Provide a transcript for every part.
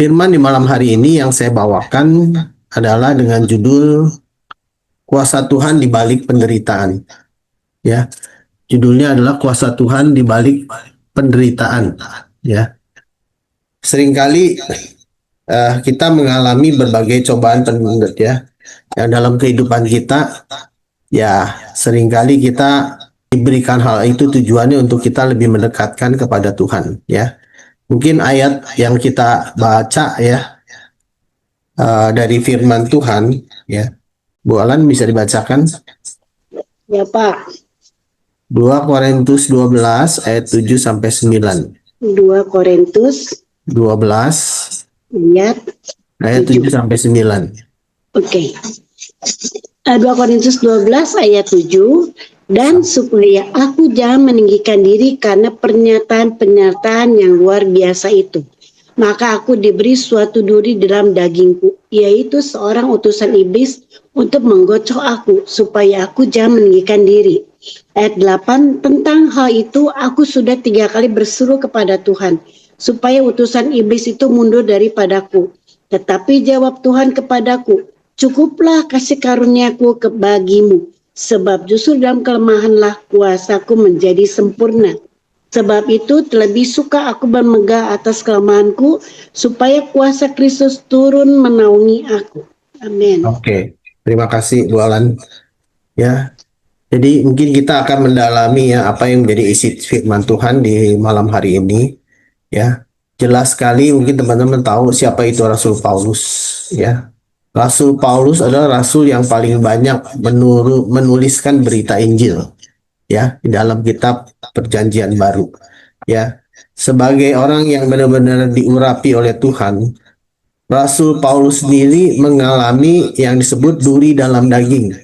Firman di malam hari ini yang saya bawakan adalah dengan judul Kuasa Tuhan di Balik Penderitaan. Ya, judulnya adalah Kuasa Tuhan di Balik Penderitaan. Ya, seringkali kita mengalami berbagai cobaan ya, yang dalam kehidupan kita, ya seringkali kita diberikan hal itu tujuannya untuk kita lebih mendekatkan kepada Tuhan. Ya, mungkin ayat yang kita baca ya dari firman Tuhan ya. Bu Alan bisa dibacakan? Ya Pak. 2 Korintus 12 ayat 7 sampai 9. 2 Korintus 12 ayat 7 sampai 9. Oke. 2 Korintus 12 ayat 7. Dan supaya aku jangan meninggikan diri karena pernyataan-pernyataan yang luar biasa itu, maka aku diberi suatu duri dalam dagingku, yaitu seorang utusan iblis untuk menggocok aku, supaya aku jangan meninggikan diri. Ayat 8, tentang hal itu aku sudah 3 kali berseru kepada Tuhan, supaya utusan iblis itu mundur daripadaku. Tetapi jawab Tuhan kepadaku, cukuplah kasih karuniaku bagimu, sebab justru dalam kelemahanlah kuasaku menjadi sempurna. Sebab itu terlebih suka aku bermegah atas kelemahanku, supaya kuasa Kristus turun menaungi aku. Amin. Oke, terima kasih Bu Alan. Ya, jadi mungkin kita akan mendalami ya apa yang menjadi isi firman Tuhan di malam hari ini. Ya, jelas sekali mungkin teman-teman tahu siapa itu Rasul Paulus. Ya, Rasul Paulus adalah rasul yang paling banyak menuliskan berita Injil ya di dalam kitab Perjanjian Baru. Ya, sebagai orang yang benar-benar diurapi oleh Tuhan, Rasul Paulus sendiri mengalami yang disebut duri dalam daging.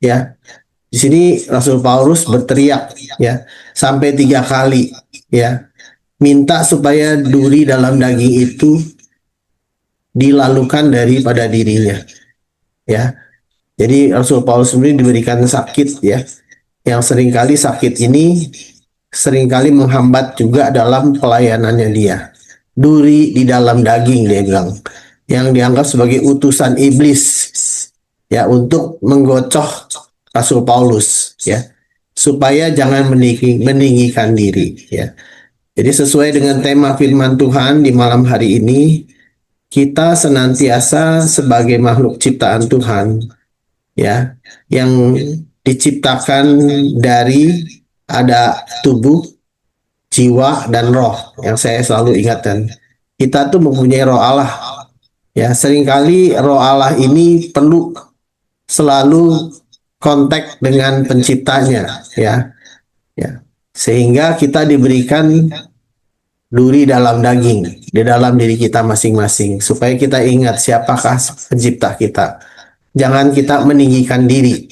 Ya, di sini Rasul Paulus berteriak ya sampai 3 kali ya, minta supaya duri dalam daging itu dilalukan daripada dirinya. Ya, jadi Rasul Paulus sendiri diberikan sakit ya, yang seringkali sakit ini seringkali menghambat juga dalam pelayanannya dia. Duri di dalam daging dia bilang, yang dianggap sebagai utusan iblis ya untuk menggocok Rasul Paulus ya, supaya jangan meninggikan diri ya. Jadi sesuai dengan tema firman Tuhan di malam hari ini, kita senantiasa sebagai makhluk ciptaan Tuhan ya, yang diciptakan dari ada tubuh, jiwa, dan roh. Yang saya selalu ingatkan, kita tuh mempunyai roh Allah ya. Seringkali roh Allah ini perlu selalu kontak dengan penciptanya ya, ya, sehingga kita diberikan duri dalam daging di dalam diri kita masing-masing, supaya kita ingat siapakah pencipta kita. Jangan kita meninggikan diri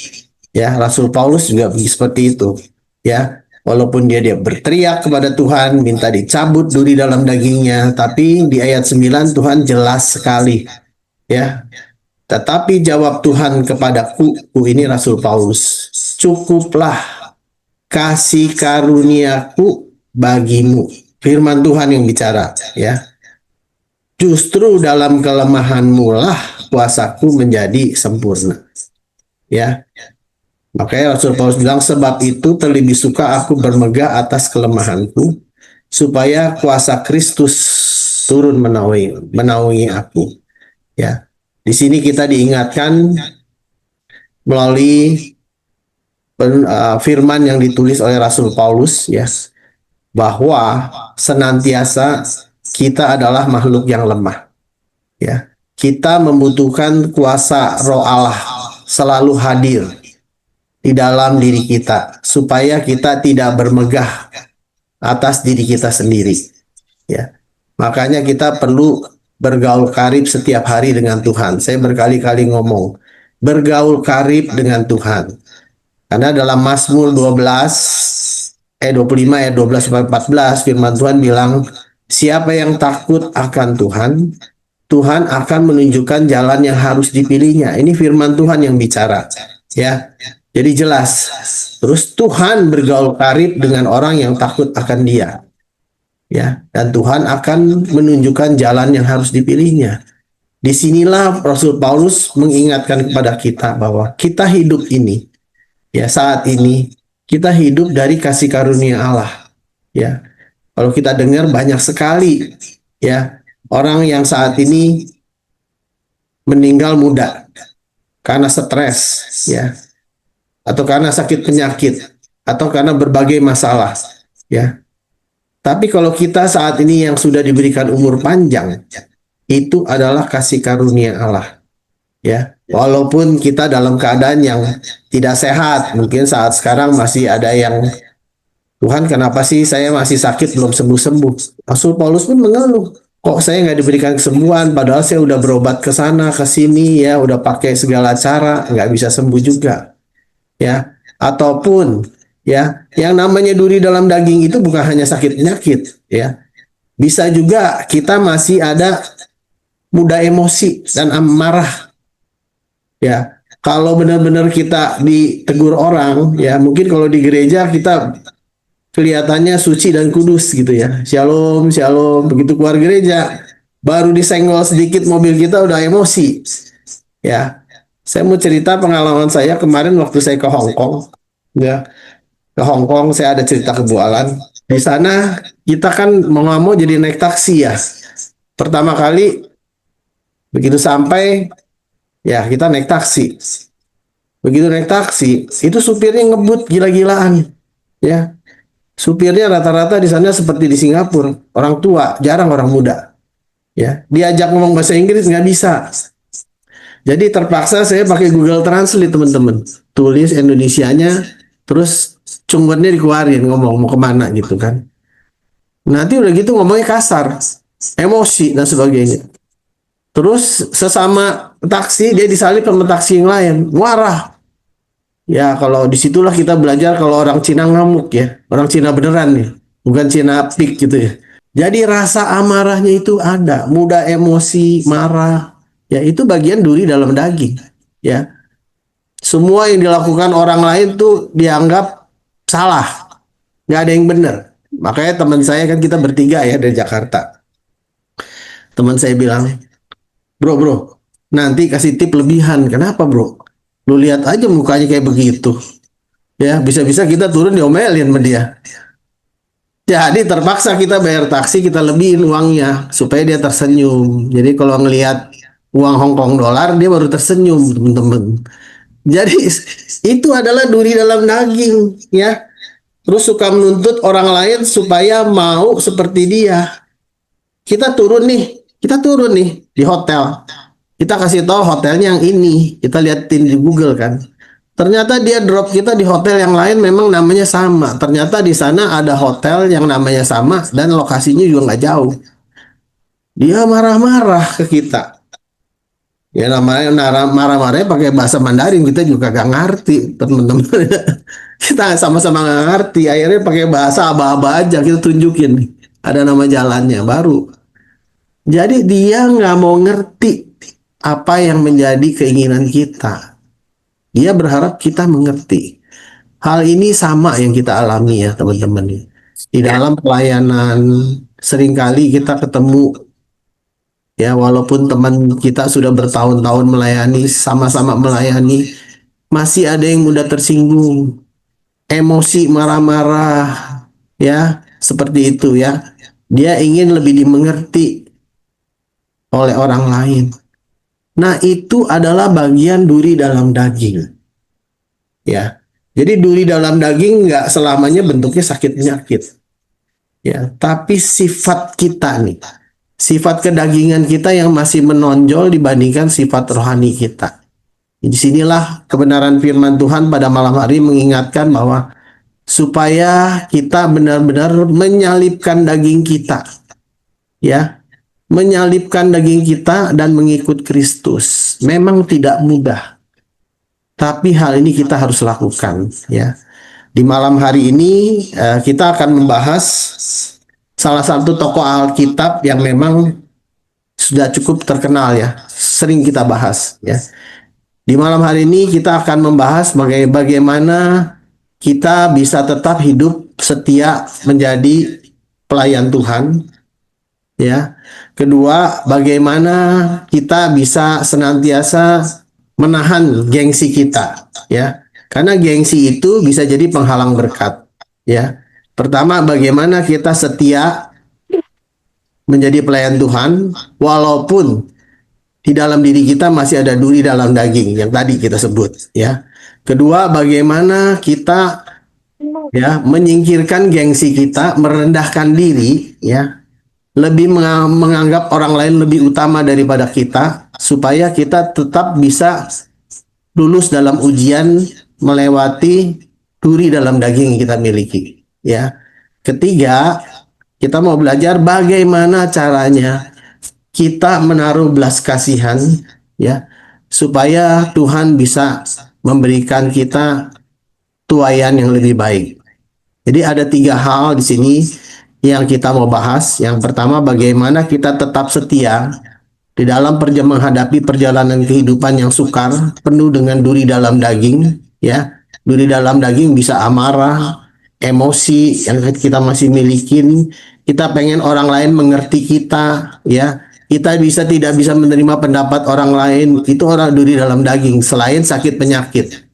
ya. Rasul Paulus juga seperti itu ya, walaupun dia berteriak kepada Tuhan minta dicabut duri dalam dagingnya, tapi di ayat 9 Tuhan jelas sekali ya, tetapi jawab Tuhan kepadaku, ini Rasul Paulus, cukuplah kasih karuniaku bagimu. Firman Tuhan yang bicara ya, justru dalam kelemahanmu lah kuasaku menjadi sempurna ya. Makanya Rasul Paulus bilang, sebab itu terlebih suka aku bermegah atas kelemahanku, supaya kuasa Kristus turun menaungi aku ya. Di sini kita diingatkan melalui firman yang ditulis oleh Rasul Paulus ya, bahwa senantiasa kita adalah makhluk yang lemah ya. Kita membutuhkan kuasa roh Allah selalu hadir di dalam diri kita, supaya kita tidak bermegah atas diri kita sendiri ya. Makanya kita perlu bergaul karib setiap hari dengan Tuhan. Saya berkali-kali ngomong, bergaul karib dengan Tuhan. Karena dalam Mazmur 25 ayat 12 sampai 14 firman Tuhan bilang, siapa yang takut akan Tuhan, Tuhan akan menunjukkan jalan yang harus dipilihnya. Ini firman Tuhan yang bicara ya. Jadi jelas. Terus Tuhan bergaul karib dengan orang yang takut akan Dia ya, dan Tuhan akan menunjukkan jalan yang harus dipilihnya. Disinilah Rasul Paulus mengingatkan kepada kita bahwa kita hidup ini, ya, saat ini kita hidup dari kasih karunia Allah, ya. Kalau kita dengar banyak sekali, ya, orang yang saat ini meninggal muda karena stres, ya, atau karena sakit penyakit, atau karena berbagai masalah, ya. Tapi kalau kita saat ini yang sudah diberikan umur panjang, itu adalah kasih karunia Allah, ya. Walaupun kita dalam keadaan yang tidak sehat, mungkin saat sekarang masih ada yang, Tuhan kenapa sih saya masih sakit belum sembuh-sembuh. Rasul Paulus pun mengeluh, kok saya nggak diberikan kesembuhan, padahal saya udah berobat ke sana ke sini, ya, udah pakai segala cara, nggak bisa sembuh juga, ya. Ataupun, ya, yang namanya duri dalam daging itu bukan hanya sakit penyakit, ya, bisa juga kita masih ada mudah emosi dan marah, ya. Kalau benar-benar kita ditegur orang, ya, mungkin kalau di gereja kita kelihatannya suci dan kudus gitu, ya, shalom shalom, begitu keluar gereja baru disenggol sedikit mobil kita udah emosi, ya. Saya mau cerita pengalaman saya kemarin waktu saya ke Hong Kong, ya. Ke Hong Kong saya ada cerita ke Bu Alan. Di sana kita kan mau nggak mau jadi naik taksi, ya. Pertama kali begitu sampai, ya, kita naik taksi. Begitu naik taksi, itu supirnya ngebut gila-gilaan, ya. Supirnya rata-rata di sana seperti di Singapura, orang tua, jarang orang muda, ya. Diajak ngomong bahasa Inggris nggak bisa. Jadi terpaksa saya pakai Google Translate, teman-teman. Tulis Indonesianya, terus cungwennya dikeluarin, ngomong mau kemana gitu kan. Nanti udah gitu ngomongnya kasar, emosi dan sebagainya. Terus sesama taksi dia disalip sama taksi yang lain, marah. Ya, kalau disitulah kita belajar kalau orang Cina ngamuk, ya, orang Cina beneran nih, bukan Cina pik gitu, ya. Jadi rasa amarahnya itu ada, mudah emosi, marah, ya, itu bagian duri dalam daging, ya. Semua yang dilakukan orang lain tuh dianggap salah, nggak ada yang benar. Makanya teman saya kan kita bertiga, ya, dari Jakarta. Teman saya bilang, bro, bro, nanti kasih tip lebihan. Kenapa, bro? Lu lihat aja mukanya kayak begitu. Ya, bisa-bisa kita turun diomelin sama dia. Jadi terpaksa kita bayar taksi, kita lebihin uangnya supaya dia tersenyum. Jadi kalau ngelihat uang Hong Kong dolar, dia baru tersenyum, teman-teman. Jadi itu adalah duri dalam daging, ya. Terus suka menuntut orang lain supaya mau seperti dia. Kita turun nih di hotel. Kita kasih tahu hotelnya yang ini. Kita liatin di Google kan. Ternyata dia drop kita di hotel yang lain, memang namanya sama. Ternyata di sana ada hotel yang namanya sama dan lokasinya juga nggak jauh. Dia marah-marah ke kita. Ya, namanya marah-marahnya pakai bahasa Mandarin, kita juga gak ngerti, teman-teman. Kita sama-sama gak ngerti. Akhirnya pakai bahasa aba-aba aja kita tunjukin. Ada nama jalannya baru. Jadi dia nggak mau ngerti apa yang menjadi keinginan kita. Dia berharap kita mengerti. Hal ini sama yang kita alami, ya, teman-teman. Di dalam pelayanan seringkali kita ketemu, ya, walaupun teman kita sudah bertahun-tahun melayani, sama-sama melayani, masih ada yang mudah tersinggung, emosi, marah-marah, ya, seperti itu, ya. Dia ingin lebih dimengerti oleh orang lain. Nah, itu adalah bagian duri dalam daging, ya. Jadi duri dalam daging nggak selamanya bentuknya sakit penyakit, ya, tapi sifat kita nih, sifat kedagingan kita yang masih menonjol dibandingkan sifat rohani kita. Di sinilah kebenaran firman Tuhan pada malam hari mengingatkan bahwa supaya kita benar-benar menyalipkan daging kita, ya, menyalipkan daging kita dan mengikut Kristus. Memang tidak mudah, tapi hal ini kita harus lakukan, ya. Di malam hari ini kita akan membahas salah satu tokoh Alkitab yang memang sudah cukup terkenal, ya, sering kita bahas, ya. Di malam hari ini kita akan membahas bagaimana kita bisa tetap hidup setia menjadi pelayan Tuhan, ya. Kedua, bagaimana kita bisa senantiasa menahan gengsi kita, ya. Karena gengsi itu bisa jadi penghalang berkat, ya. Pertama, bagaimana kita setia menjadi pelayan Tuhan walaupun di dalam diri kita masih ada duri dalam daging yang tadi kita sebut, ya. Kedua, bagaimana kita ya menyingkirkan gengsi kita, merendahkan diri, ya, lebih menganggap orang lain lebih utama daripada kita supaya kita tetap bisa lulus dalam ujian melewati duri dalam daging yang kita miliki, ya. Ketiga, kita mau belajar bagaimana caranya kita menaruh belas kasihan, ya, supaya Tuhan bisa memberikan kita tuaian yang lebih baik. Jadi ada 3 hal di sini yang kita mau bahas. Yang pertama, bagaimana kita tetap setia di dalam menghadapi perjalanan kehidupan yang sukar, penuh dengan duri dalam daging, ya. Duri dalam daging bisa amarah, emosi yang kita masih milikin. Kita pengen orang lain mengerti kita, ya. Kita tidak bisa menerima pendapat orang lain. Itu orang duri dalam daging. Selain sakit penyakit,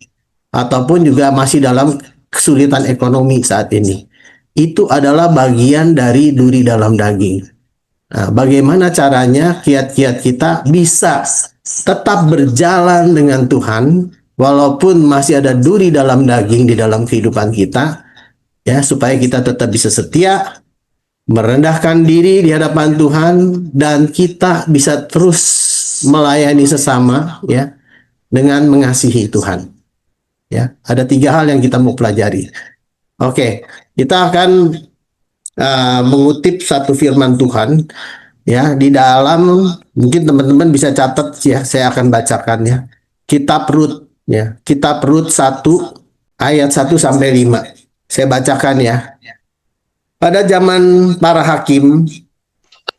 ataupun juga masih dalam kesulitan ekonomi saat ini. Itu adalah bagian dari duri dalam daging. Nah, bagaimana caranya kiat-kiat kita bisa tetap berjalan dengan Tuhan walaupun masih ada duri dalam daging di dalam kehidupan kita, ya, supaya kita tetap bisa setia, merendahkan diri di hadapan Tuhan, dan kita bisa terus melayani sesama, ya, dengan mengasihi Tuhan. Ya, ada 3 hal yang kita mau pelajari. Oke, kita akan mengutip satu firman Tuhan, ya, di dalam, mungkin teman-teman bisa catat, ya, saya akan bacakan, ya. Kitab Rut, ya, Kitab Rut 1 ayat 1 sampai 5. Saya bacakan, ya. Pada zaman para hakim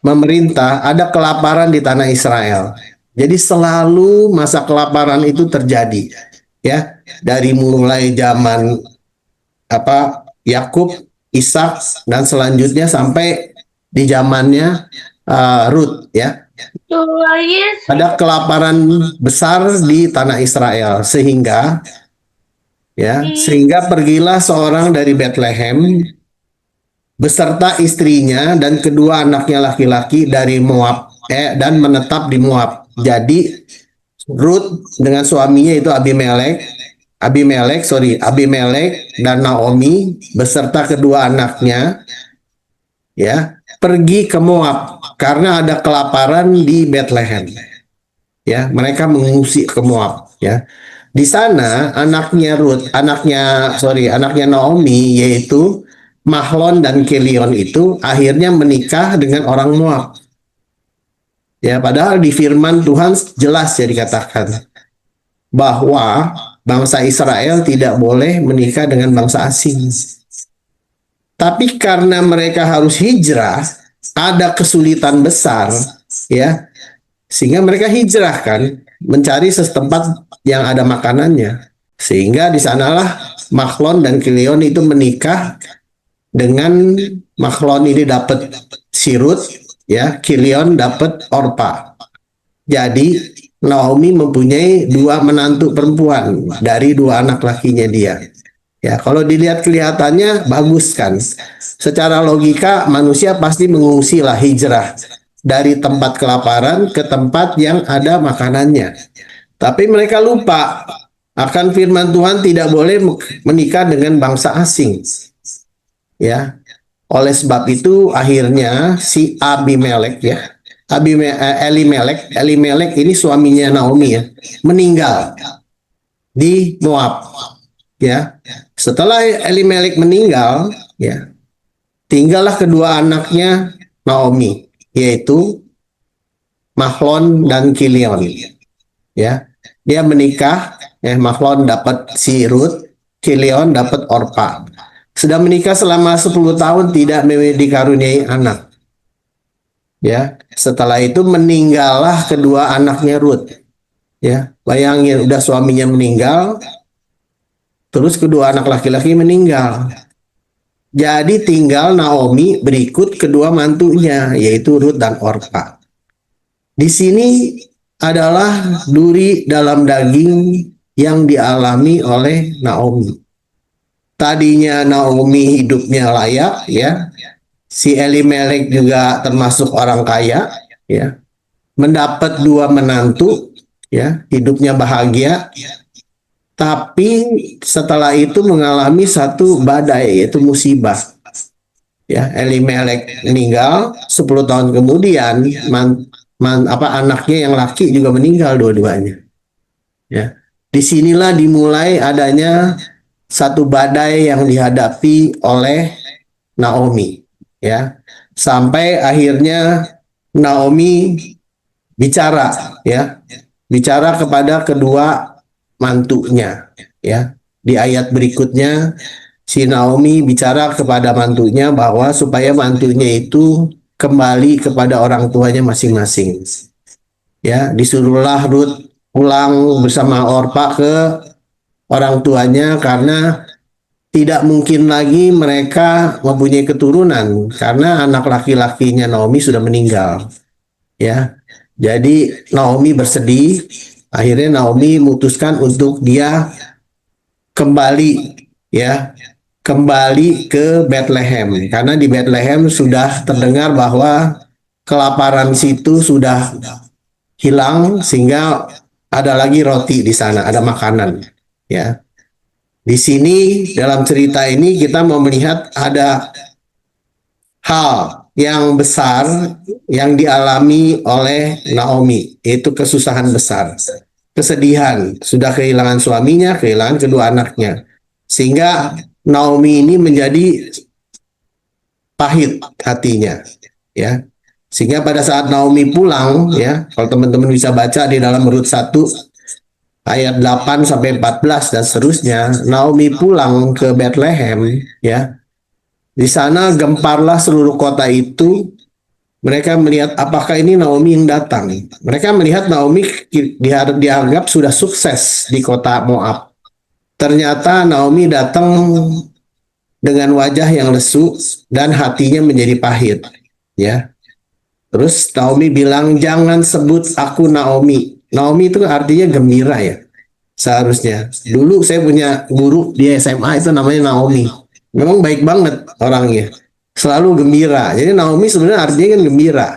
memerintah, ada kelaparan di tanah Israel. Jadi selalu masa kelaparan itu terjadi, ya, dari mulai zaman Yakub, Ishak, dan selanjutnya sampai di zamannya Rut, ya. Ada kelaparan besar di tanah Israel sehingga pergilah seorang dari Bethlehem beserta istrinya dan kedua anaknya laki-laki dari Moab, dan menetap di Moab. Jadi Rut dengan suaminya itu Abimelek dan Naomi beserta kedua anaknya, ya, pergi ke Moab karena ada kelaparan di Bethlehem. Ya, mereka mengungsi ke Moab, ya. Di sana anaknya Naomi, yaitu Mahlon dan Kilion, itu akhirnya menikah dengan orang Moab. Ya, padahal di firman Tuhan jelas, ya, dikatakan bahwa bangsa Israel tidak boleh menikah dengan bangsa asing. Tapi karena mereka harus hijrah, ada kesulitan besar, ya, sehingga mereka hijrah, kan, mencari setempat yang ada makanannya. Sehingga di sanalah Mahlon dan Kilion itu menikah dengan Mahlon ini dapat Sirut, ya, Kilion dapat Orpa. Jadi Naomi mempunyai 2 menantu perempuan dari 2 anak lakinya dia. Ya, kalau dilihat kelihatannya bagus, kan. Secara logika manusia pasti mengungsi lah, hijrah dari tempat kelaparan ke tempat yang ada makanannya. Tapi mereka lupa akan firman Tuhan tidak boleh menikah dengan bangsa asing. Ya. Oleh sebab itu akhirnya si Abimelek, ya, Elimelek ini suaminya Naomi, ya, meninggal di Moab, ya. Setelah Elimelek meninggal, ya, tinggallah kedua anaknya Naomi, yaitu Mahlon dan Kilion, ya. Dia menikah, ya, Mahlon dapat si Rut, Kilion dapat Orpa. Sudah menikah selama 10 tahun tidak dikaruniai anak. Ya, setelah itu meninggallah kedua anaknya Rut. Ya, bayangin, udah suaminya meninggal, terus kedua anak laki-laki meninggal. Jadi tinggal Naomi berikut kedua mantunya, yaitu Ruth dan Orpa. Di sini adalah duri dalam daging yang dialami oleh Naomi. Tadinya Naomi hidupnya layak, ya. Si Elimelek juga termasuk orang kaya, ya. Mendapat dua menantu, ya, hidupnya bahagia. Tapi setelah itu mengalami satu badai, yaitu musibah. Ya, Elimelek meninggal, 10 tahun kemudian anaknya yang laki juga meninggal dua-duanya. Ya. Disinilah dimulai adanya satu badai yang dihadapi oleh Naomi. Ya, sampai akhirnya Naomi bicara, ya, bicara kepada kedua mantunya, ya. Di ayat berikutnya si Naomi bicara kepada mantunya bahwa supaya mantunya itu kembali kepada orang tuanya masing-masing. Ya, disuruhlah Ruth pulang bersama Orpa ke orang tuanya karena tidak mungkin lagi mereka mempunyai keturunan karena anak laki-lakinya Naomi sudah meninggal. Ya, jadi Naomi bersedih. Akhirnya Naomi memutuskan untuk dia kembali, ya, kembali ke Bethlehem karena di Bethlehem sudah terdengar bahwa kelaparan situ sudah hilang sehingga ada lagi roti di sana, ada makanan, ya. Di sini dalam cerita ini kita mau melihat ada hal yang besar yang dialami oleh Naomi, yaitu kesusahan besar, kesedihan, sudah kehilangan suaminya, kehilangan kedua anaknya. Sehingga Naomi ini menjadi pahit hatinya, ya. Sehingga pada saat Naomi pulang, ya, kalau teman-teman bisa baca di dalam Rut 1 ayat 8 sampai 14 dan seterusnya, Naomi pulang ke Bethlehem, ya. Di sana gemparlah seluruh kota itu. Mereka melihat apakah ini Naomi yang datang. Mereka melihat Naomi dianggap sudah sukses di kota Moab. Ternyata Naomi datang dengan wajah yang lesu dan hatinya menjadi pahit, ya. Terus Naomi bilang, jangan sebut aku Naomi. Naomi itu artinya gembira, ya. Seharusnya. Dulu saya punya guru di SMA itu namanya Naomi. Memang baik banget orangnya. Selalu gembira. Jadi Naomi sebenarnya artinya kan gembira.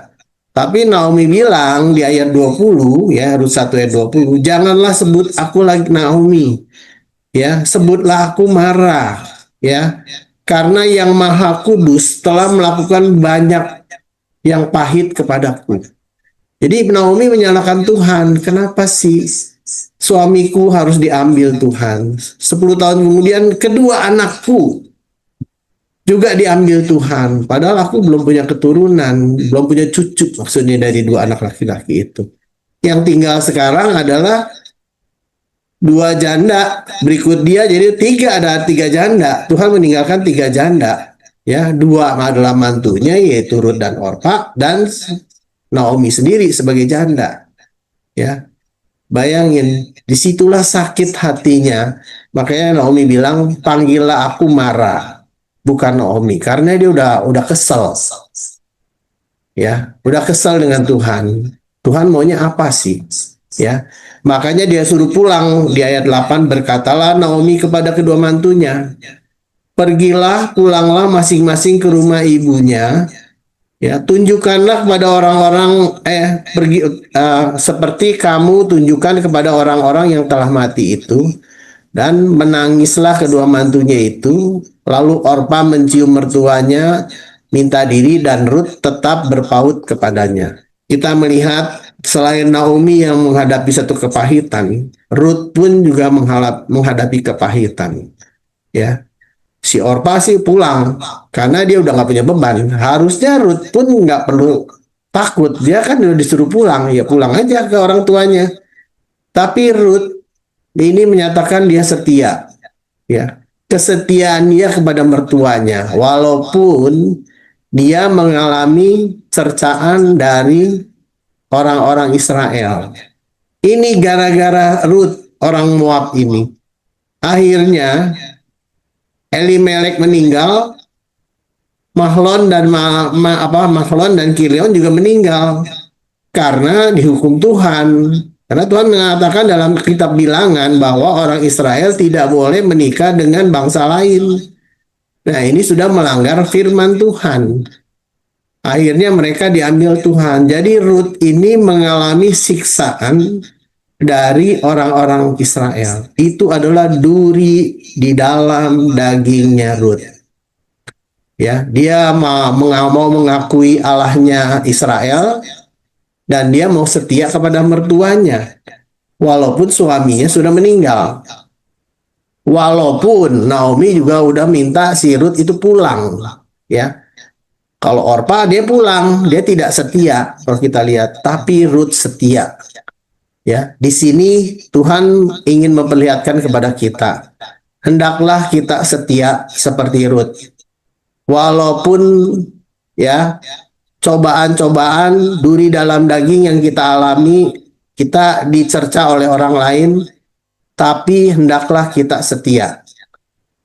Tapi Naomi bilang di ayat 20, ya, Rut 1 ayat 20, janganlah sebut aku lagi Naomi. Ya, sebutlah aku Mara, ya. Karena yang Maha Kudus telah melakukan banyak yang pahit kepadaku. Jadi Naomi menyalahkan Tuhan. Kenapa sih suamiku harus diambil Tuhan? 10 tahun kemudian kedua anakku juga diambil Tuhan. Padahal aku belum punya keturunan, belum punya cucu maksudnya dari dua anak laki-laki itu. Yang tinggal sekarang adalah dua janda, berikut dia jadi ada tiga janda. Tuhan meninggalkan tiga janda. Ya, dua adalah mantunya yaitu Ruth dan Orpa dan Naomi sendiri sebagai janda. Ya, bayangin, disitulah sakit hatinya. Makanya Naomi bilang, panggillah aku Mara, bukan Naomi, karena dia udah kesel. Ya, udah kesel dengan Tuhan. Tuhan maunya apa sih? Ya, makanya dia suruh pulang di ayat 8, berkatalah Naomi kepada kedua mantunya, pergilah, pulanglah masing-masing ke rumah ibunya. Ya, tunjukkanlah kepada orang-orang seperti kamu tunjukkan kepada orang-orang yang telah mati itu. Dan menangislah kedua mantunya itu. Lalu Orpa mencium mertuanya, minta diri, dan Ruth tetap berpaut kepadanya. Kita melihat selain Naomi yang menghadapi satu kepahitan, Ruth pun juga menghadapi kepahitan. Ya, si Orpa sih pulang karena dia udah nggak punya beban. Harusnya Ruth pun nggak perlu takut, dia kan udah disuruh pulang, ya pulang aja ke orang tuanya. Tapi Ruth ini menyatakan dia setia, ya, kesetiaan dia kepada mertuanya, walaupun dia mengalami cercaan dari orang-orang Israel. Ini gara-gara Ruth orang Moab ini. Akhirnya Elimelek meninggal, Mahlon dan Mahlon dan Kilion juga meninggal karena dihukum Tuhan. Karena Tuhan mengatakan dalam kitab Bilangan bahwa orang Israel tidak boleh menikah dengan bangsa lain. Nah, ini sudah melanggar firman Tuhan. Akhirnya mereka diambil Tuhan. Jadi Rut ini mengalami siksaan dari orang-orang Israel. Itu adalah duri di dalam dagingnya Rut. Ya, dia mau mengakui Allahnya Israel dan dia mau setia kepada mertuanya walaupun suaminya sudah meninggal. Walaupun Naomi juga udah minta si Rut itu pulang, ya. Kalau Orpa dia pulang, dia tidak setia kalau kita lihat, tapi Rut setia. Ya, di sini Tuhan ingin memperlihatkan kepada kita, hendaklah kita setia seperti Rut. Walaupun ya cobaan-cobaan duri dalam daging yang kita alami, kita dicerca oleh orang lain, tapi hendaklah kita setia.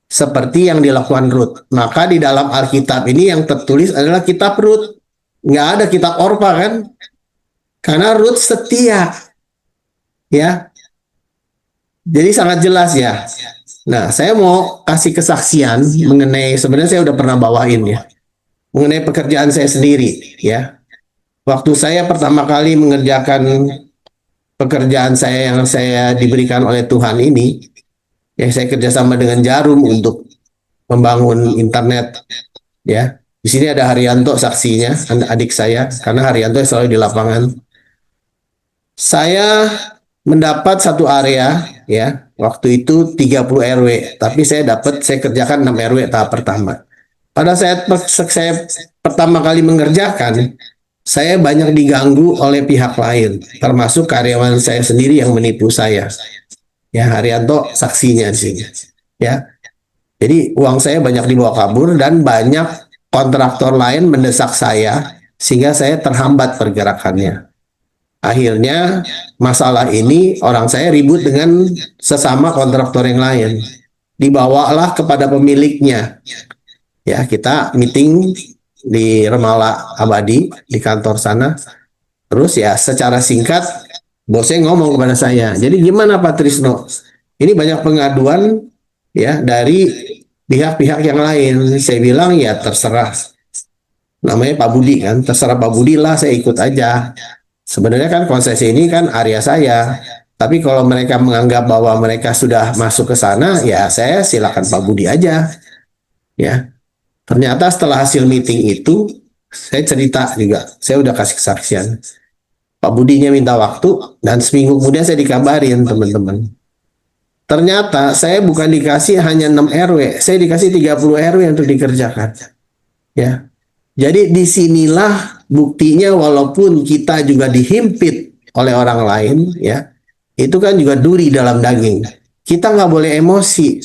Seperti yang dilakukan Rut. Maka di dalam Alkitab ini yang tertulis adalah kitab Rut. Nggak ada kitab Orpa kan? Karena Rut setia. Ya, jadi sangat jelas ya. Nah, saya mau kasih kesaksian mengenai, sebenarnya saya udah pernah bawain ya, mengenai pekerjaan saya sendiri ya. Waktu saya pertama kali mengerjakan pekerjaan saya yang saya diberikan oleh Tuhan ini, ya saya kerjasama dengan Jarum untuk membangun internet ya. Di sini ada Haryanto saksinya, adik saya, karena Haryanto selalu di lapangan. Saya mendapat satu area ya, waktu itu 30 RW, tapi saya kerjakan 6 RW tahap pertama. Pada saat saya pertama kali mengerjakan, saya banyak diganggu oleh pihak lain, termasuk karyawan saya sendiri yang menipu saya. Ya, Haryanto saksinya di sini. Ya. Jadi uang saya banyak dibawa kabur dan banyak kontraktor lain mendesak saya sehingga saya terhambat pergerakannya. Akhirnya masalah ini orang saya ribut dengan sesama kontraktor yang lain. Dibawalah kepada pemiliknya. Ya, kita meeting di Remala Abadi di kantor sana. Terus ya secara singkat bosnya ngomong kepada saya. Jadi gimana Pak Trisno? Ini banyak pengaduan ya dari pihak-pihak yang lain. Saya bilang ya terserah. Namanya Pak Budi kan, terserah Pak Budi lah, saya ikut aja. Sebenarnya kan konsesi ini kan area saya. Tapi kalau mereka menganggap bahwa mereka sudah masuk ke sana, ya saya silakan Pak Budi aja. Ya, ternyata setelah hasil meeting itu, saya cerita juga. Saya udah kasih kesaksian. Pak Budinya minta waktu dan seminggu kemudian saya dikabarin teman-teman. Ternyata saya bukan dikasih hanya 6 RW, saya dikasih 30 RW untuk dikerjakan. Ya. Jadi disinilah buktinya walaupun kita juga dihimpit oleh orang lain, ya, itu kan juga duri dalam daging. Kita nggak boleh emosi,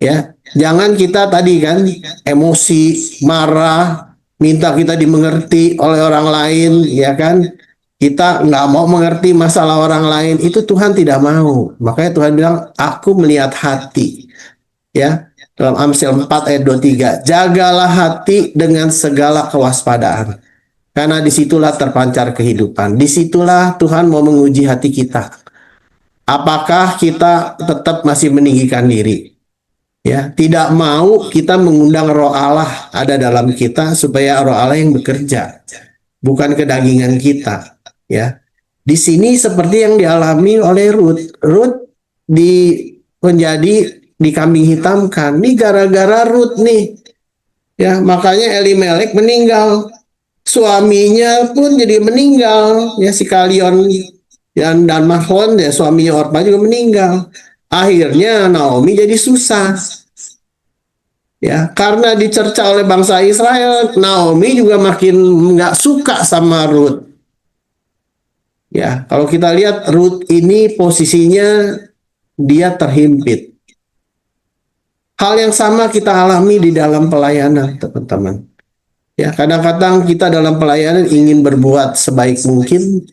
ya. Jangan kita tadi kan emosi, marah, minta kita dimengerti oleh orang lain, ya kan. Kita nggak mau mengerti masalah orang lain, itu Tuhan tidak mau. Makanya Tuhan bilang, aku melihat hati. Ya, dalam Amsal 4 ayat 23, jagalah hati dengan segala kewaspadaan. Karena disitulah terpancar kehidupan. Disitulah Tuhan mau menguji hati kita. Apakah kita tetap masih meninggikan diri? Ya, tidak mau kita mengundang roh Allah ada dalam kita supaya roh Allah yang bekerja, bukan kedagingan kita. Ya, di sini seperti yang dialami oleh Rut. Rut menjadi dikambing hitamkan. Ini gara-gara Rut nih. Ya, makanya Elimelek meninggal. Suaminya pun jadi meninggal. Ya, si Kalion dan Mahlon ya suaminya Orpa juga meninggal. Akhirnya Naomi jadi susah. Ya, karena dicerca oleh bangsa Israel, Naomi juga makin nggak suka sama Rut. Ya, kalau kita lihat Rut ini posisinya dia terhimpit. Hal yang sama kita alami di dalam pelayanan, teman-teman. Ya, kadang-kadang kita dalam pelayanan ingin berbuat sebaik mungkin,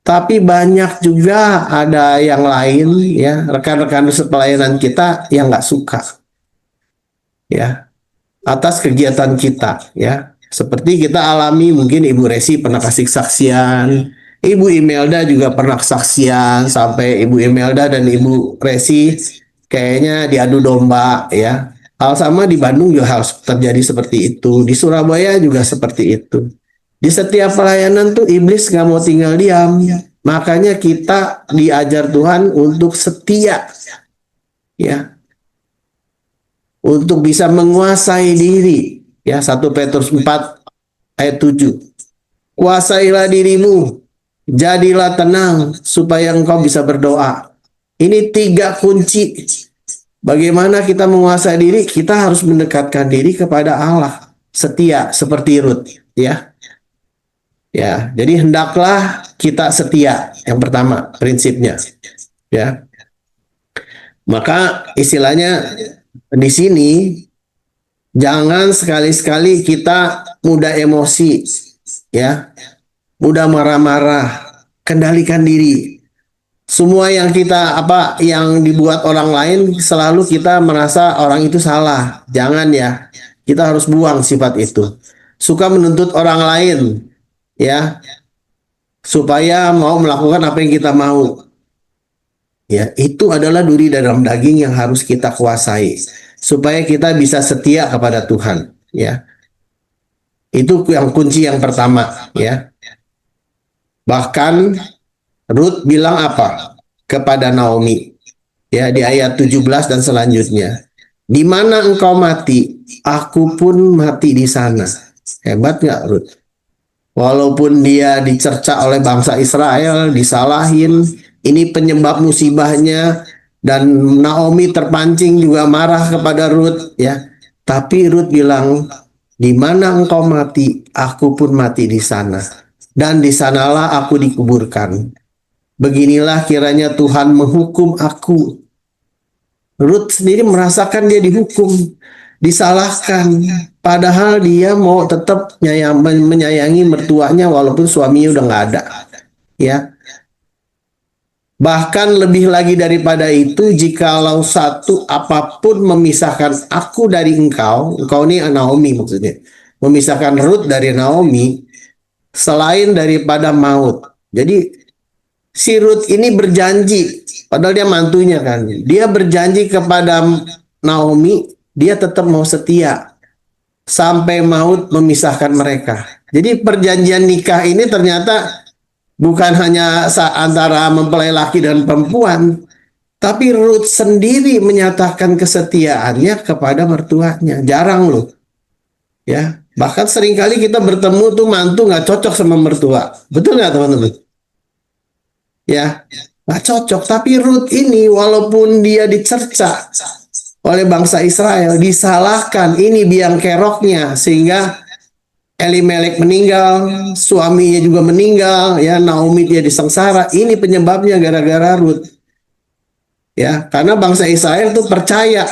tapi banyak juga ada yang lain, ya, rekan-rekan pelayanan kita yang nggak suka. Ya, atas kegiatan kita, ya. Seperti kita alami, mungkin Ibu Resi pernah kasih kesaksian, Ibu Imelda juga pernah kesaksian, sampai Ibu Imelda dan Ibu Resi kayaknya diadu domba, ya. Hal sama di Bandung juga harus terjadi seperti itu, di Surabaya juga seperti itu. Di setiap pelayanan tuh iblis nggak mau tinggal diam, makanya kita diajar Tuhan untuk setia, ya, untuk bisa menguasai diri, ya. 1 Petrus 4 ayat 7. Kuasailah dirimu, jadilah tenang supaya engkau bisa berdoa. Ini 3 kunci. Bagaimana kita menguasai diri? Kita harus mendekatkan diri kepada Allah, setia seperti Rut, ya. Ya, jadi hendaklah kita setia. Yang pertama prinsipnya, ya. Maka istilahnya di sini jangan sekali-sekali kita mudah emosi, ya, mudah marah-marah. Kendalikan diri. Semua yang kita yang dibuat orang lain selalu kita merasa orang itu salah. Jangan, ya. Kita harus buang sifat itu. Suka menuntut orang lain, ya, supaya mau melakukan apa yang kita mau. Ya, itu adalah duri dalam daging yang harus kita kuasai supaya kita bisa setia kepada Tuhan, ya. Itu yang kunci yang pertama, ya. Bahkan Ruth bilang apa kepada Naomi, ya, di ayat 17 dan selanjutnya. Di mana engkau mati, aku pun mati di sana. Hebat nggak Ruth? Walaupun dia dicerca oleh bangsa Israel, disalahin, ini penyebab musibahnya, dan Naomi terpancing juga marah kepada Ruth, ya. Tapi Ruth bilang, di mana engkau mati, aku pun mati di sana. Dan di sanalah aku dikuburkan. Beginilah kiranya Tuhan menghukum aku. Ruth sendiri merasakan dia dihukum, disalahkan. Padahal dia mau tetap menyayangi mertuanya walaupun suaminya udah nggak ada, ya. Bahkan lebih lagi daripada itu, jikalau satu apapun memisahkan aku dari engkau, engkau ini Naomi maksudnya, memisahkan Ruth dari Naomi, selain daripada maut. Jadi si Ruth ini berjanji, padahal dia mantunya kan, dia berjanji kepada Naomi, dia tetap mau setia sampai maut memisahkan mereka. Jadi perjanjian nikah ini ternyata bukan hanya antara mempelai laki dan perempuan, tapi Ruth sendiri menyatakan kesetiaannya kepada mertuanya. Jarang loh, ya. Bahkan seringkali kita bertemu tuh mantu nggak cocok sama mertua, betul nggak teman-teman? Ya, nggak cocok. Tapi Ruth ini walaupun dia dicerca oleh bangsa Israel, disalahkan, ini biang keroknya, sehingga Elimelek meninggal, suaminya juga meninggal, ya. Naomi dia disengsara. Ini penyebabnya gara-gara Ruth, ya. Karena bangsa Israel itu percaya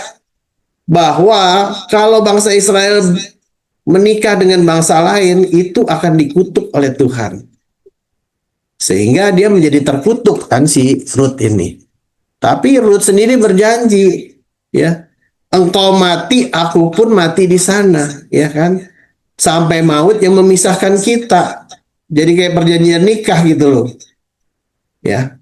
bahwa kalau bangsa Israel menikah dengan bangsa lain itu akan dikutuk oleh Tuhan, sehingga dia menjadi terkutuk kan si Ruth ini. Tapi Ruth sendiri berjanji, ya, engkau mati, aku pun mati di sana, ya kan? Sampai maut yang memisahkan kita. Jadi kayak perjanjian nikah gitu loh, ya.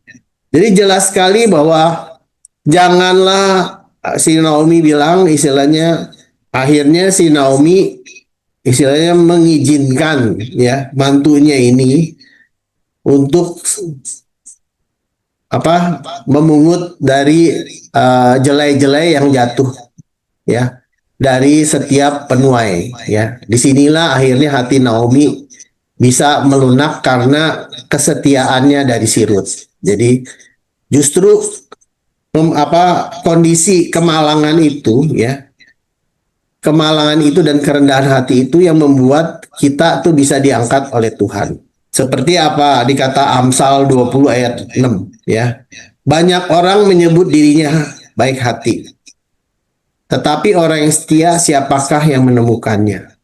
Jadi jelas sekali bahwa janganlah si Naomi bilang, istilahnya akhirnya si Naomi istilahnya mengizinkan, ya, mantunya ini untuk memungut dari jelai-jelai yang jatuh, ya, dari setiap penuai, ya. Disinilah akhirnya hati Naomi bisa melunak karena kesetiaannya dari si Ruth. Jadi justru kondisi kemalangan itu, ya, kemalangan itu dan kerendahan hati itu yang membuat kita tuh bisa diangkat oleh Tuhan. Seperti apa dikata Amsal 20 ayat 6, ya. Banyak orang menyebut dirinya baik hati, tetapi orang yang setia siapakah yang menemukannya?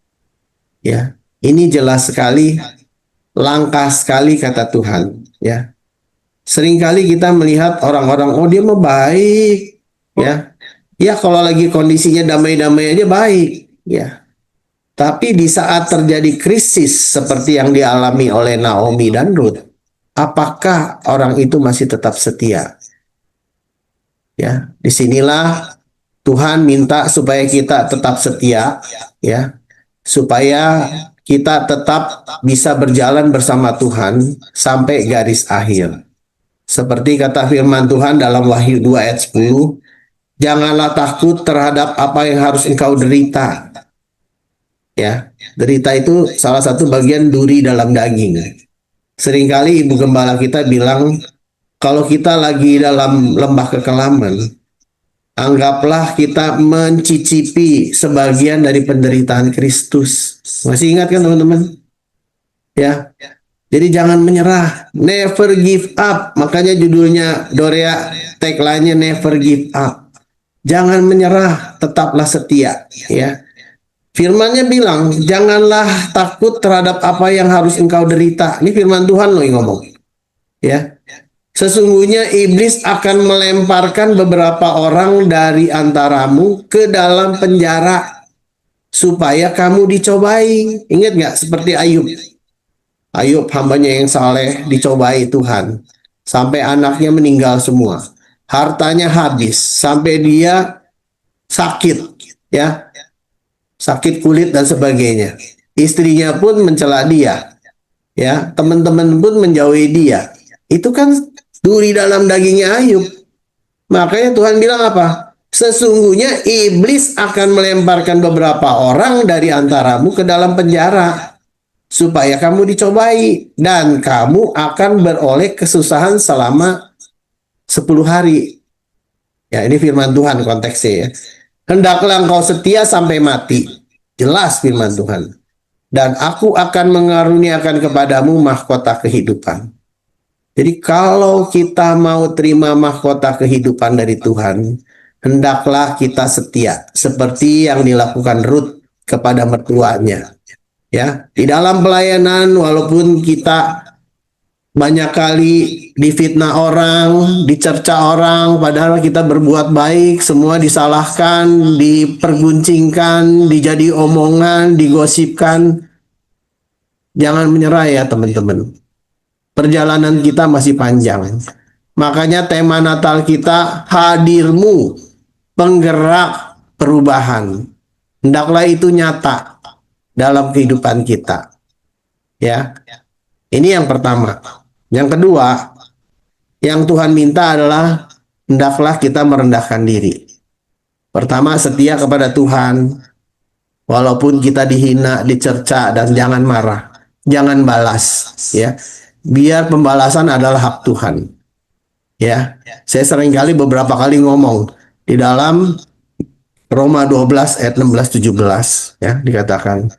Ya, ini jelas sekali, langka sekali kata Tuhan, ya. Seringkali kita melihat orang-orang, oh dia mah baik, ya. Ya kalau lagi kondisinya damai-damai aja baik. Ya. Tapi di saat terjadi krisis seperti yang dialami oleh Naomi dan Ruth, apakah orang itu masih tetap setia? Ya, disinilah Tuhan minta supaya kita tetap setia, ya, supaya kita tetap bisa berjalan bersama Tuhan sampai garis akhir. Seperti kata firman Tuhan dalam Wahyu 2 ayat 10, janganlah takut terhadap apa yang harus engkau derita. Ya, derita itu salah satu bagian duri dalam daging. Seringkali ibu gembala kita bilang, kalau kita lagi dalam lembah kekelaman, anggaplah kita mencicipi sebagian dari penderitaan Kristus. Masih ingat kan teman-teman? Ya, jadi jangan menyerah, never give up. Makanya judulnya Dorea, tagline-nya never give up. Jangan menyerah, tetaplah setia. Ya, firman-Nya bilang, janganlah takut terhadap apa yang harus engkau derita. Ini firman Tuhan loh yang ngomong. Ya, sesungguhnya iblis akan melemparkan beberapa orang dari antaramu ke dalam penjara supaya kamu dicobai. Ingat nggak seperti Ayub? Ayub hambanya yang saleh dicobai Tuhan. Sampai anaknya meninggal semua. Hartanya habis. Sampai dia sakit. Ya, sakit kulit dan sebagainya. Istrinya pun mencela dia. Ya, teman-teman pun menjauhi dia. Itu kan duri dalam dagingnya Ayub. Makanya Tuhan bilang apa? Sesungguhnya iblis akan melemparkan beberapa orang dari antaramu ke dalam penjara supaya kamu dicobai dan kamu akan beroleh kesusahan selama 10 hari. Ya, ini firman Tuhan konteksnya ya. Hendaklah engkau setia sampai mati. Jelas firman Tuhan. Dan aku akan mengaruniakan kepadamu mahkota kehidupan. Jadi kalau kita mau terima mahkota kehidupan dari Tuhan, hendaklah kita setia seperti yang dilakukan Ruth kepada mertuanya. Ya, di dalam pelayanan walaupun kita banyak kali difitnah orang, dicerca orang, padahal kita berbuat baik, semua disalahkan, diperguncingkan, dijadi omongan, digosipkan. Jangan menyerah ya teman-teman. Perjalanan kita masih panjang. Makanya tema Natal kita, hadirmu, penggerak perubahan. Hendaklah itu nyata dalam kehidupan kita. Ya. Ini yang pertama. Yang kedua, yang Tuhan minta adalah hendaklah kita merendahkan diri. Pertama, setia kepada Tuhan. Walaupun kita dihina, dicerca, dan jangan marah. Jangan balas. Ya. Biar pembalasan adalah hak Tuhan. Ya, saya seringkali beberapa kali ngomong di dalam Roma 12 ayat 16-17 ya, dikatakan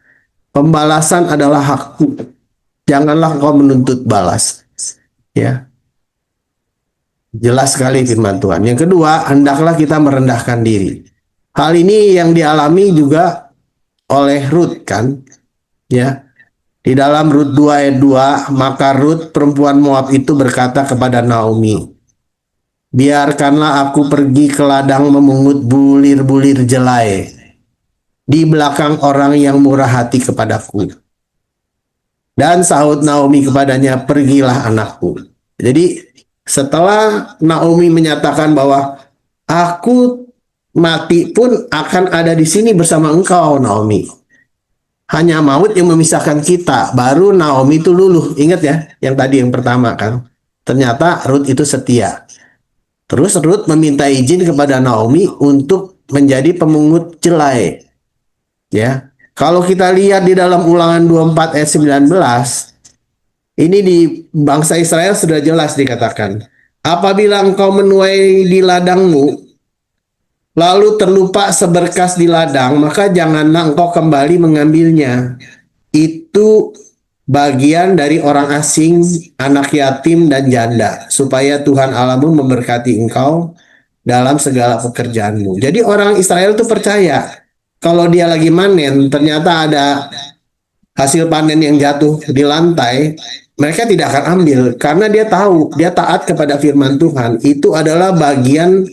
pembalasan adalah hakku. Janganlah kau menuntut balas. Ya. Jelas sekali firman Tuhan. Yang kedua, hendaklah kita merendahkan diri. Hal ini yang dialami juga oleh Ruth kan? Ya. Di dalam Rut 2 ayat 2, maka Rut perempuan Moab itu berkata kepada Naomi, biarkanlah aku pergi ke ladang memungut bulir-bulir jelai di belakang orang yang murah hati kepadaku. Dan sahut Naomi kepadanya, pergilah anakku. Jadi setelah Naomi menyatakan bahwa aku mati pun akan ada di sini bersama engkau Naomi. Hanya maut yang memisahkan kita. Baru Naomi itu luluh. Ingat ya, yang tadi yang pertama kan. Ternyata Ruth itu setia. Terus Ruth meminta izin kepada Naomi untuk menjadi pemungut jelai. Ya. Kalau kita lihat di dalam Ulangan 24 ayat 19, ini di bangsa Israel sudah jelas dikatakan. Apabila engkau menuai di ladangmu, lalu terlupa seberkas di ladang, maka janganlah engkau kembali mengambilnya. Itu bagian dari orang asing, anak yatim dan janda, supaya Tuhan Allahmu memberkati engkau dalam segala pekerjaanmu. Jadi orang Israel itu percaya, kalau dia lagi manen, ternyata ada hasil panen yang jatuh di lantai, mereka tidak akan ambil, karena dia tahu, dia taat kepada firman Tuhan. Itu adalah bagian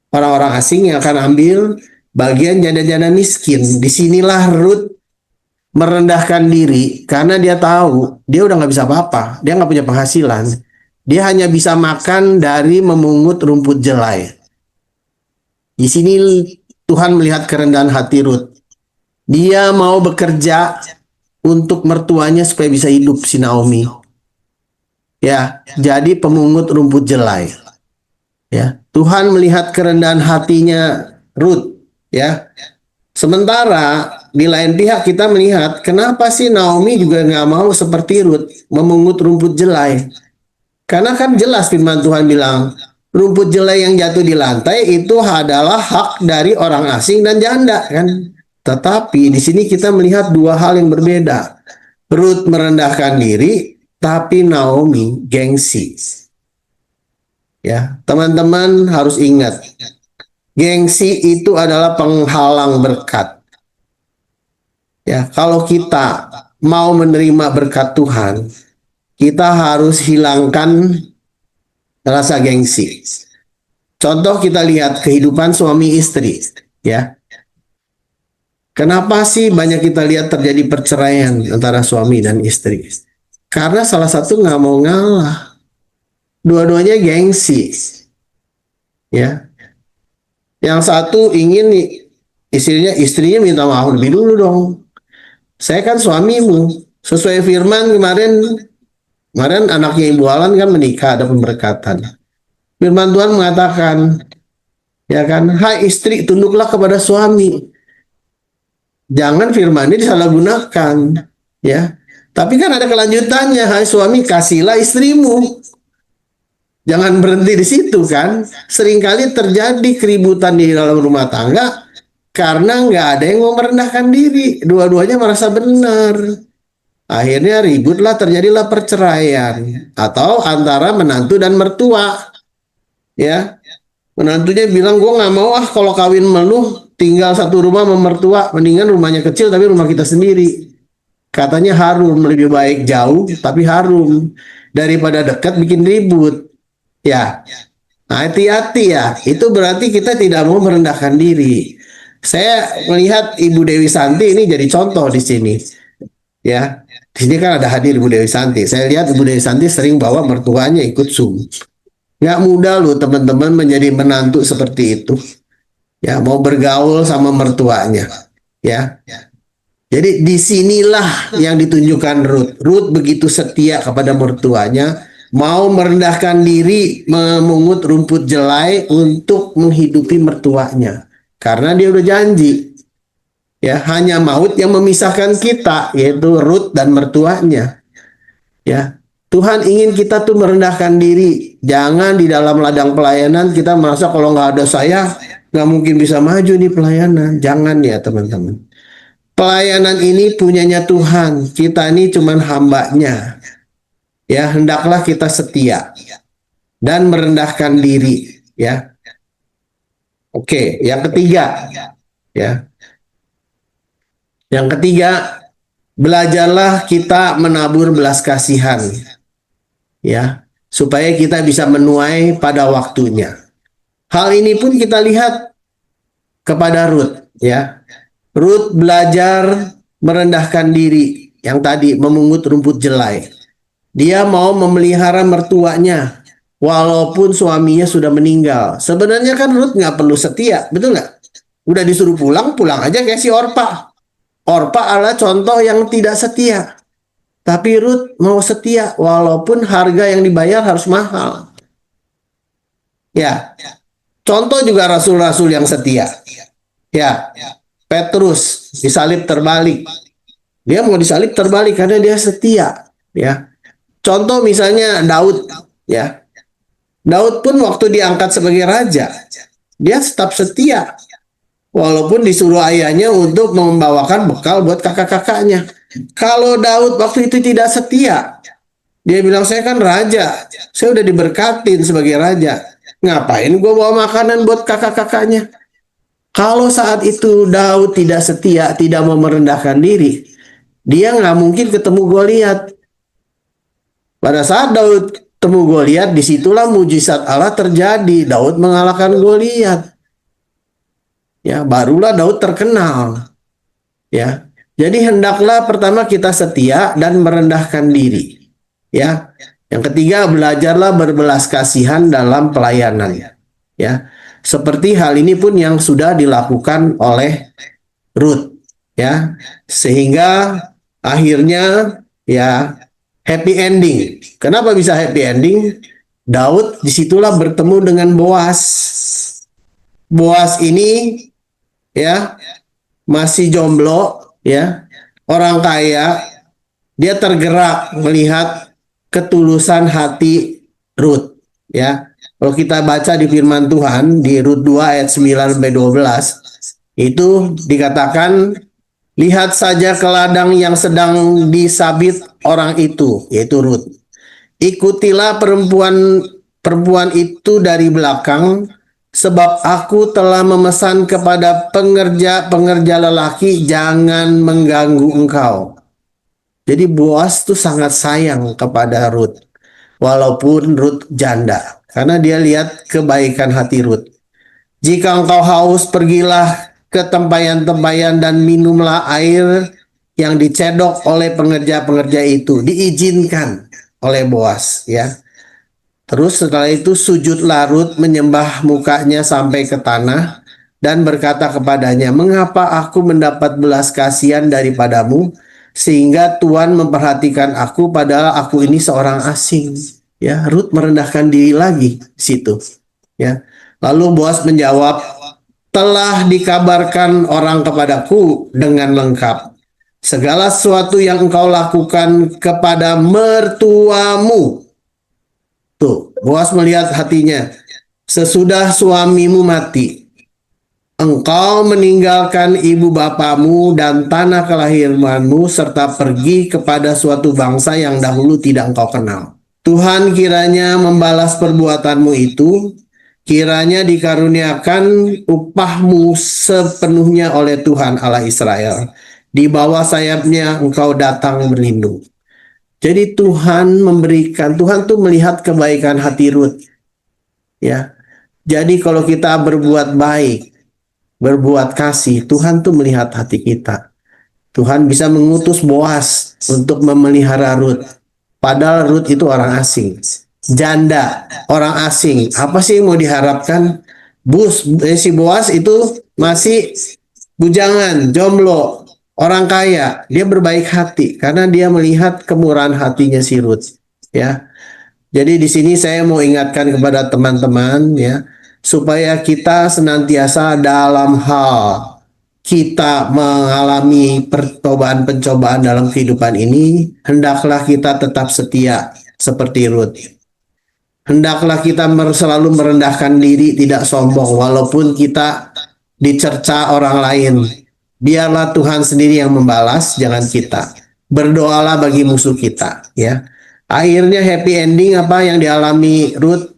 orang-orang asing yang akan ambil bagian janda-janda miskin. Disinilah Ruth merendahkan diri karena dia tahu dia udah nggak bisa apa-apa, dia nggak punya penghasilan, dia hanya bisa makan dari memungut rumput jelai. Di sini Tuhan melihat kerendahan hati Ruth. Dia mau bekerja untuk mertuanya supaya bisa hidup si Naomi. Ya, jadi pemungut rumput jelai. Ya, Tuhan melihat kerendahan hatinya Ruth. Ya, sementara di lain pihak kita melihat kenapa sih Naomi juga nggak mau seperti Ruth memungut rumput jelai. Karena kan jelas firman Tuhan bilang rumput jelai yang jatuh di lantai itu adalah hak dari orang asing dan janda kan. Tetapi di sini kita melihat dua hal yang berbeda. Ruth merendahkan diri, tapi Naomi gengsi. Ya, teman-teman harus ingat, gengsi itu adalah penghalang berkat. Ya, kalau kita mau menerima berkat Tuhan, kita harus hilangkan rasa gengsi. Contoh kita lihat kehidupan suami istri, ya. Kenapa sih banyak kita lihat terjadi perceraian antara suami dan istri? Karena salah satu nggak mau ngalah, dua-duanya gengsi, ya. Yang satu ingin istrinya minta maaf lebih dulu dong. Saya kan suamimu, sesuai firman kemarin anaknya Ibu Alan kan menikah, ada pemberkatan. Firman Tuhan mengatakan, ya kan, hai istri tunduklah kepada suami. Jangan firman ini disalahgunakan, ya. Tapi kan ada kelanjutannya, hai suami kasihlah istrimu. Jangan berhenti di situ kan. Seringkali terjadi keributan di dalam rumah tangga karena nggak ada yang mau merendahkan diri. Dua-duanya merasa benar. Akhirnya ributlah, terjadilah perceraian atau antara menantu dan mertua. Ya, menantunya bilang gue nggak mau ah kalau kawin meluh tinggal satu rumah sama mertua, mendingan rumahnya kecil tapi rumah kita sendiri. Katanya harum, lebih baik jauh tapi harum daripada dekat bikin ribut. Ya, nah, hati-hati ya. Itu berarti kita tidak mau merendahkan diri. Saya melihat Ibu Dewi Santi ini jadi contoh di sini. Ya, di sini kan ada hadir Ibu Dewi Santi. Saya lihat Ibu Dewi Santi sering bawa mertuanya ikut Zoom. Nggak mudah loh teman-teman menjadi menantu seperti itu. Ya, mau bergaul sama mertuanya. Ya, jadi disinilah yang ditunjukkan Ruth. Ruth begitu setia kepada mertuanya, mau merendahkan diri, memungut rumput jelai untuk menghidupi mertuanya. Karena dia udah janji. Ya, hanya maut yang memisahkan kita, yaitu Ruth dan mertuanya. Ya, Tuhan ingin kita tuh merendahkan diri. Jangan di dalam ladang pelayanan kita merasa kalau nggak ada saya nggak mungkin bisa maju di pelayanan. Jangan ya teman-teman. Pelayanan ini punyanya Tuhan. Kita ini cuman hambanya. Ya, hendaklah kita setia dan merendahkan diri. Ya, oke. Yang ketiga, ya, yang ketiga, belajarlah kita menabur belas kasihan. Ya, supaya kita bisa menuai pada waktunya. Hal ini pun kita lihat kepada Ruth, ya. Ruth belajar merendahkan diri, yang tadi memungut rumput jelai. Dia mau memelihara mertuanya, walaupun suaminya sudah meninggal. Sebenarnya kan Ruth nggak perlu setia, betul nggak? Udah disuruh pulang, pulang aja kayak si Orpa. Orpa adalah contoh yang tidak setia. Tapi Ruth mau setia, walaupun harga yang dibayar harus mahal. Ya, contoh juga rasul-rasul yang setia. Ya, Petrus disalib terbalik. Dia mau disalib terbalik karena dia setia. Ya, contoh misalnya Daud. Ya, Daud pun waktu diangkat sebagai raja, dia tetap setia. Walaupun disuruh ayahnya untuk membawakan bekal buat kakak-kakaknya. Kalau Daud waktu itu tidak setia, dia bilang saya kan raja, saya udah diberkatin sebagai raja. Ngapain gue bawa makanan buat kakak-kakaknya? Kalau saat itu Daud tidak setia, tidak mau merendahkan diri, dia nggak mungkin ketemu Goliat. Pada saat Daud ketemu Goliat, disitulah mujizat Allah terjadi. Daud mengalahkan Goliat. Ya, barulah Daud terkenal. Ya, jadi hendaklah pertama kita setia dan merendahkan diri. Ya, yang ketiga belajarlah berbelas kasihan dalam pelayanan. Ya, seperti hal ini pun yang sudah dilakukan oleh Ruth. Ya, sehingga akhirnya ya happy ending. Kenapa bisa happy ending? Daud disitulah bertemu dengan Boas. Boas ini ya masih jomblo, ya, orang kaya, dia tergerak melihat ketulusan hati Ruth, ya. Kalau kita baca di firman Tuhan di Rut 2 ayat 9 sampai 12 itu dikatakan, lihat saja ke ladang yang sedang disabit orang itu, yaitu Rut. Ikutilah perempuan perempuan itu dari belakang, sebab aku telah memesan kepada pengerja-pengerja lelaki, jangan mengganggu engkau. Jadi Boas tuh sangat sayang kepada Ruth, walaupun Ruth janda, karena dia lihat kebaikan hati Ruth. Jika engkau haus, pergilah ke tempayan-tempayan dan minumlah air yang dicedok oleh pengerja-pengerja itu. Diizinkan oleh Boas, ya. Terus setelah itu sujudlah Rut, menyembah mukanya sampai ke tanah dan berkata kepadanya, mengapa aku mendapat belas kasihan daripadamu sehingga Tuhan memperhatikan aku padahal aku ini seorang asing. Ya, Rut merendahkan diri lagi di situ. Ya. Lalu Boas menjawab, telah dikabarkan orang kepadaku dengan lengkap, segala sesuatu yang engkau lakukan kepada mertuamu. Tuh, Boas melihat hatinya. Sesudah suamimu mati, engkau meninggalkan ibu bapamu dan tanah kelahiranmu serta pergi kepada suatu bangsa yang dahulu tidak engkau kenal. Tuhan kiranya membalas perbuatanmu itu, kiranya dikaruniakan upahmu sepenuhnya oleh Tuhan Allah Israel. Di bawah sayapnya engkau datang berlindung. Jadi Tuhan tuh melihat kebaikan hati Ruth, ya. Jadi kalau kita berbuat baik, berbuat kasih, Tuhan tuh melihat hati kita. Tuhan bisa mengutus Boas untuk memelihara Ruth. Padahal Ruth itu orang asing, janda, orang asing. Apa sih yang mau diharapkan? Si Boas itu masih bujangan, jomblo, orang kaya. Dia berbaik hati karena dia melihat kemurahan hatinya si Ruth. Ya, jadi di sini saya mau ingatkan kepada teman-teman, ya, supaya kita senantiasa dalam hal kita mengalami percobaan-pencobaan dalam kehidupan ini, hendaklah kita tetap setia seperti Ruth. Hendaklah kita selalu merendahkan diri, tidak sombong, walaupun kita dicerca orang lain. Biarlah Tuhan sendiri yang membalas, jangan kita. Berdoalah bagi musuh kita, ya. Akhirnya happy ending apa yang dialami Ruth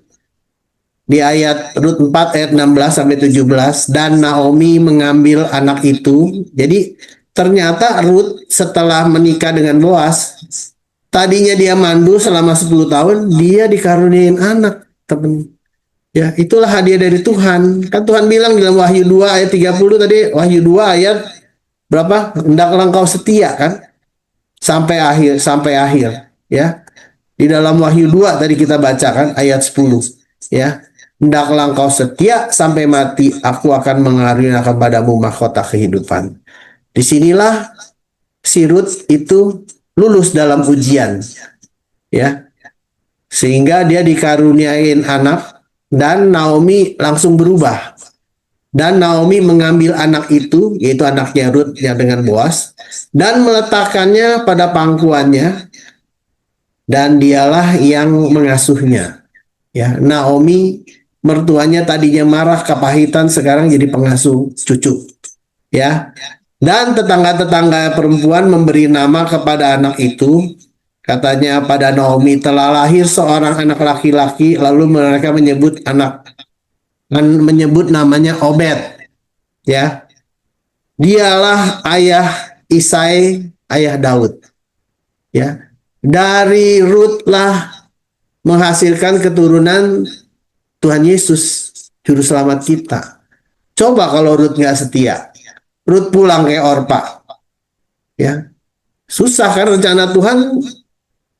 di ayat Rut 4 ayat 16 sampai 17, dan Naomi mengambil anak itu. Jadi ternyata Rut setelah menikah dengan Boas, tadinya dia mandul selama 10 tahun, dia dikaruniain anak, teman. Ya, itulah hadiah dari Tuhan. Kan Tuhan bilang dalam Wahyu 2 ayat 30 tadi, Wahyu 2 ayat berapa? Hendaklah engkau setia, kan? Sampai akhir, ya. Di dalam Wahyu 2 tadi kita bacakan ayat 10, ya. Hendaklah engkau setia sampai mati, aku akan mengaruniakan padamu mahkota kehidupan. Disinilah si Ruth itu lulus dalam ujian, ya, sehingga dia dikaruniain anak, dan Naomi langsung berubah. Dan Naomi mengambil anak itu, yaitu anaknya Ruth yang dengan Boas, dan meletakkannya pada pangkuannya, dan dialah yang mengasuhnya. Ya, Naomi mertuanya tadinya marah, kepahitan, sekarang jadi pengasuh cucu. Ya. Dan tetangga-tetangga perempuan memberi nama kepada anak itu. Katanya pada Naomi telah lahir seorang anak laki-laki, lalu mereka menyebut namanya Obed. Ya. Dialah ayah Isai, ayah Daud. Ya. Dari Ruth lah menghasilkan keturunan Tuhan Yesus, juru selamat kita. Coba kalau Rut nggak setia, Rut pulang kayak Orpa, ya susah kan. Rencana Tuhan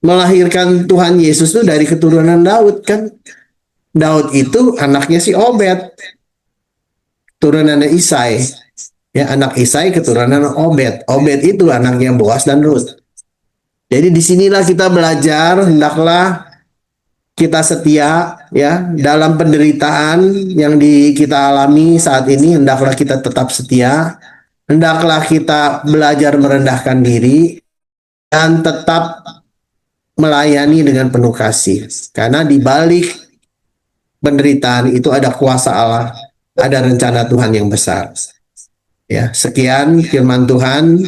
melahirkan Tuhan Yesus itu dari keturunan Daud kan. Daud itu anaknya si Obed, turunannya Isai. Ya, anak Isai keturunan Obed. Obed itu anaknya Boas dan Rut. Jadi disinilah kita belajar, hendaklah kita setia ya dalam penderitaan yang kita alami saat ini. Hendaklah kita tetap setia, hendaklah kita belajar merendahkan diri dan tetap melayani dengan penuh kasih. Karena di balik penderitaan itu ada kuasa Allah, ada rencana Tuhan yang besar. Ya, sekian firman Tuhan.